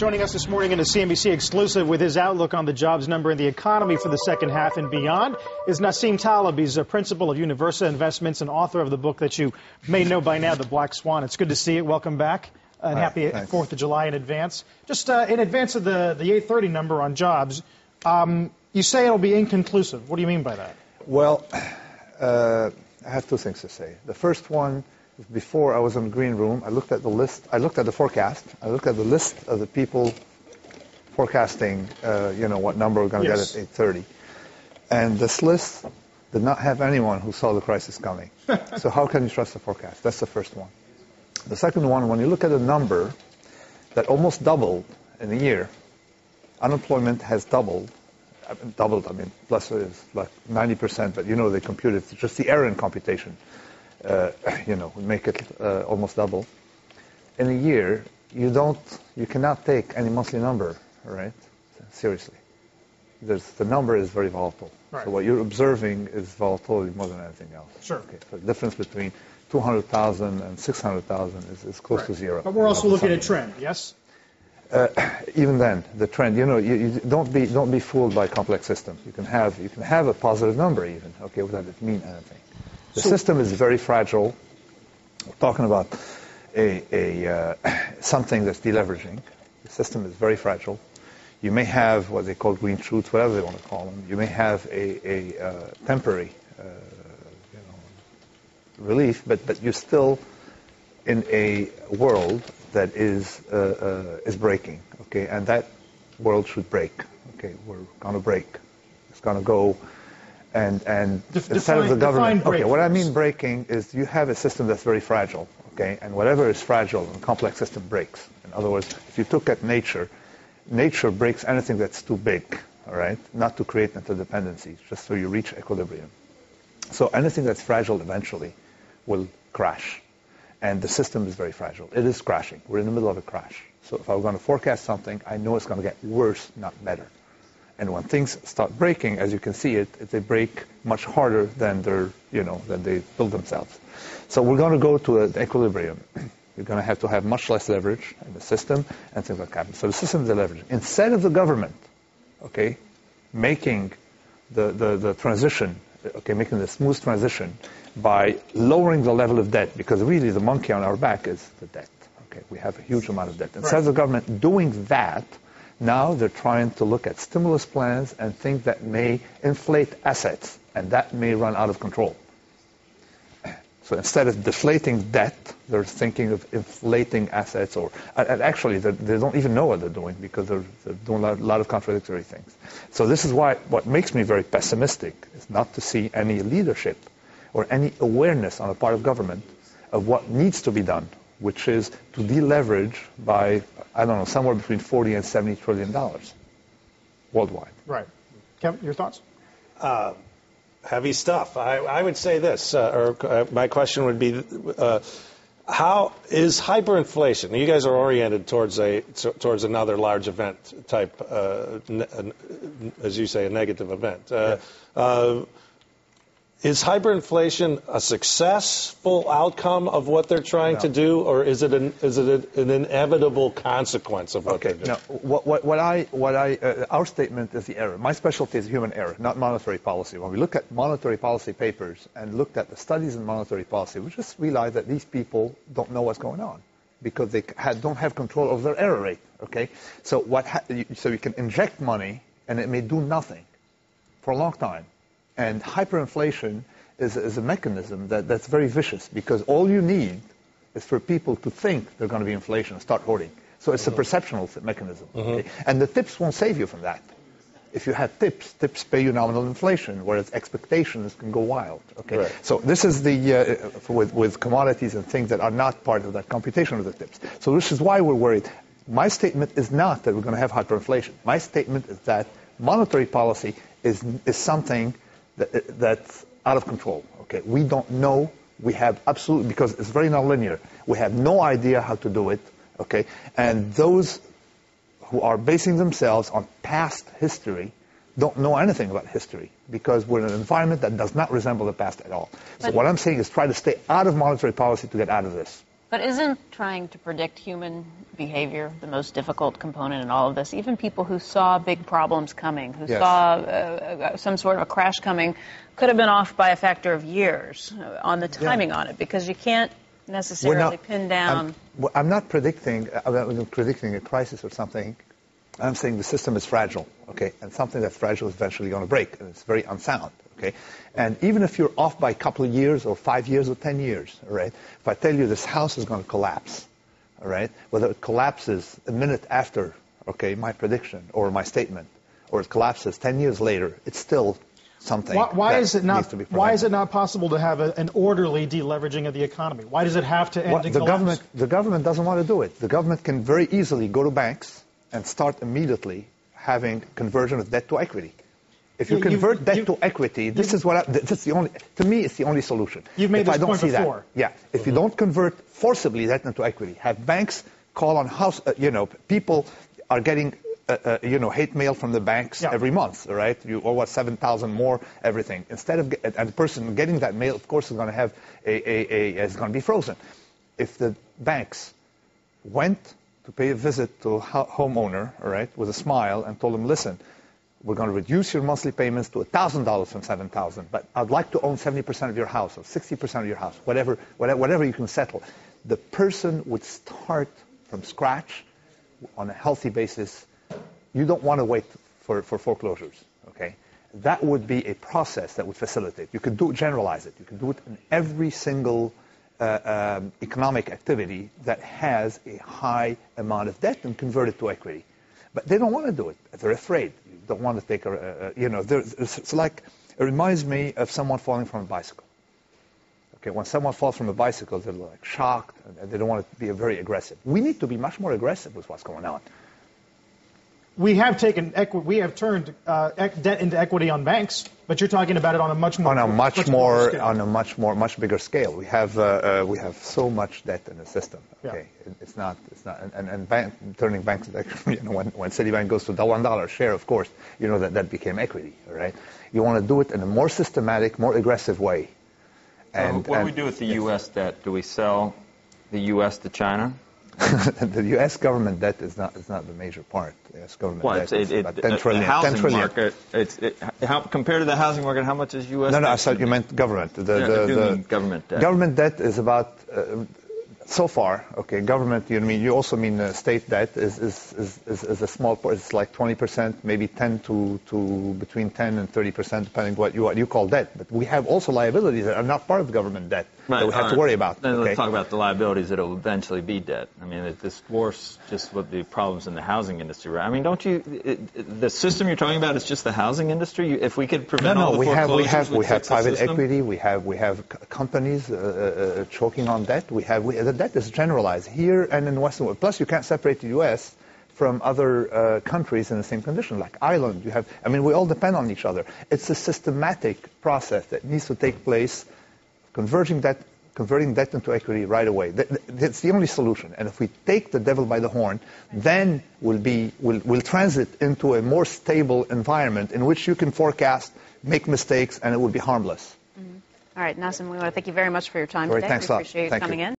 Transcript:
Joining us this morning in a CNBC exclusive with his outlook on the jobs number and the economy for the second half and beyond is Nassim Taleb. He's a principal of Universa Investments and author of the book that you may know by now, The Black Swan. It's good to see you. Welcome back. And happy 4th of July in advance. Just in advance of the 8:30 number on jobs, you say it'll be inconclusive. What do you mean by that? Well, I have two things to say. The first one, before I was in the green room, I looked at the list. I looked at the forecast. I looked at the list of the people forecasting, what number we're going to get at 8:30. And this list did not have anyone who saw the crisis coming. So how can you trust the forecast? That's the first one. The second one, when you look at a number that almost doubled in a year, unemployment has doubled. I mean, plus is like 90%, but they compute it. It's just the error in computation. Would make it almost double. In a year, you cannot take any monthly number, right? Seriously. The number is very volatile. Right. So what you're observing is volatility more than anything else. Sure. Okay. So the difference between 200,000 and 600,000 is close to zero. But we're also looking at trend, yes? Even then, the trend, you don't be fooled by complex systems. You can have a positive number even, okay, without it mean anything. The system is very fragile. We're talking about something that's deleveraging. The system is very fragile. You may have what they call green shoots, whatever they want to call them. You may have a temporary relief, but you're still in a world that is breaking, okay? And that world should break, okay? We're going to break. It's going to go. And instead of the government, okay, what I mean breaking is you have a system that's very fragile, okay, and whatever is fragile in a complex system breaks. In other words, if you look at nature breaks anything that's too big, all right, not to create interdependencies, just so you reach equilibrium. So anything that's fragile eventually will crash, and the system is very fragile. It is crashing. We're in the middle of a crash. So if I were going to forecast something, I know it's going to get worse, not better. And when things start breaking, as you can see they break much harder than than they build themselves. So we're going to go to an equilibrium. You're going to have much less leverage in the system and things like that. So the system is the leverage. Instead of the government, okay, making the transition, okay, making the smooth transition by lowering the level of debt, because really the monkey on our back is the debt. Okay, we have a huge amount of debt. Instead of the government doing that, now they're trying to look at stimulus plans and things that may inflate assets, and that may run out of control. So instead of deflating debt, they're thinking of inflating assets, and actually they don't even know what they're doing because they're doing a lot of contradictory things. So this is why what makes me very pessimistic is not to see any leadership or any awareness on the part of government of what needs to be done, which is to deleverage by, somewhere between $40 and $70 trillion worldwide. Right. Kevin, your thoughts? Heavy stuff. I would say this, my question would be, how is hyperinflation? You guys are oriented towards another large event type, as you say, a negative event. Yes. Is hyperinflation a successful outcome of what they're trying to do, or is it an inevitable consequence of what they're doing? No, our statement is the error. My specialty is human error, not monetary policy. When we look at monetary policy papers and looked at the studies in monetary policy, we just realized that these people don't know what's going on because they don't have control of their error rate. Okay, so so you can inject money and it may do nothing for a long time. And hyperinflation is a mechanism that's very vicious because all you need is for people to think they're going to be inflation and start hoarding. So it's a perceptual mechanism. Okay? And the tips won't save you from that. If you have tips pay you nominal inflation, whereas expectations can go wild. Okay, right. So this is with commodities and things that are not part of that computation of the tips. So this is why we're worried. My statement is not that we're going to have hyperinflation. My statement is that monetary policy is something that's out of control. Okay, we don't know. We have absolutely, because it's very nonlinear. We have no idea how to do it. Okay, and those who are basing themselves on past history don't know anything about history because we're in an environment that does not resemble the past at all. So what I'm saying is try to stay out of monetary policy to get out of this. But isn't trying to predict human behavior the most difficult component in all of this? Even people who saw big problems coming, who saw some sort of a crash coming, could have been off by a factor of years on the timing on it, because you can't necessarily pin down. I'm not predicting a crisis or something. I'm saying the system is fragile, okay, and something that's fragile is eventually going to break, and it's very unsound, okay. And even if you're off by a couple of years or 5 years or 10 years, all right, if I tell you this house is going to collapse, all right, whether it collapses a minute after, okay, my prediction or my statement, or it collapses 10 years later, it's still something. Why is it not possible to have an orderly deleveraging of the economy? Why does it have to end in collapse? The government doesn't want to do it. The government can very easily go to banks and start immediately having conversion of debt to equity. If you convert debt to equity, this is the only, to me, it's the only solution. You've made this point before. If you don't convert forcibly debt into equity, have banks call on house, people are getting, hate mail from the banks every month, all right? You owe us $7,000 more, everything. Instead of, and the person getting that mail, of course, is going to have it's going to be frozen. If the banks went to pay a visit to a homeowner, all right, with a smile, and told him, listen, we're going to reduce your monthly payments to $1,000 from $7,000, but I'd like to own 70% of your house or 60% of your house, whatever you can settle. The person would start from scratch on a healthy basis. You don't want to wait for foreclosures, okay? That would be a process that would facilitate. You could generalize it. You could do it in every single economic activity that has a high amount of debt and convert it to equity. But they don't want to do it. They're afraid. You don't want to take it's like, it reminds me of someone falling from a bicycle. Okay, when someone falls from a bicycle, they're like shocked, and they don't want to be very aggressive. We need to be much more aggressive with what's going on. We have turned debt into equity on banks, but you're talking about it on a much bigger scale. We have so much debt in the system. Okay, it's not, and turning banks into equity. When Citibank goes to the $1 share, of course, that became equity. All right, you want to do it in a more systematic, more aggressive way. And what do we do with the U.S. debt? Do we sell the U.S. to China? The U.S. government debt is not the major part. The U.S. government debt is about 10 trillion. Housing market, compared to the housing market, how much is U.S. debt? No, I thought you meant government. The government debt. Government debt is about, so far, okay, government, you also mean state debt is a small part. It's like 20%, maybe 10 to between 10 and 30%, depending what you call debt. But we have also liabilities that are not part of the government debt that we have to worry about. Then let's talk about the liabilities that will eventually be debt. I mean, this dwarfs just what the problems in the housing industry, right? I mean, the system you're talking about is just the housing industry? If we could prevent all the foreclosures, we have private equity, we have companies choking on debt, the debt is generalized here and in the Western world. Plus, you can't separate the U.S. from other countries in the same condition, like Ireland. We all depend on each other. It's a systematic process that needs to take place, converting debt into equity right away. That's the only solution. And if we take the devil by the horn, then we'll transit into a more stable environment in which you can forecast, make mistakes, and it will be harmless. All right, Nassim, we want to thank you very much for your time today. Thanks a lot. We appreciate you coming in.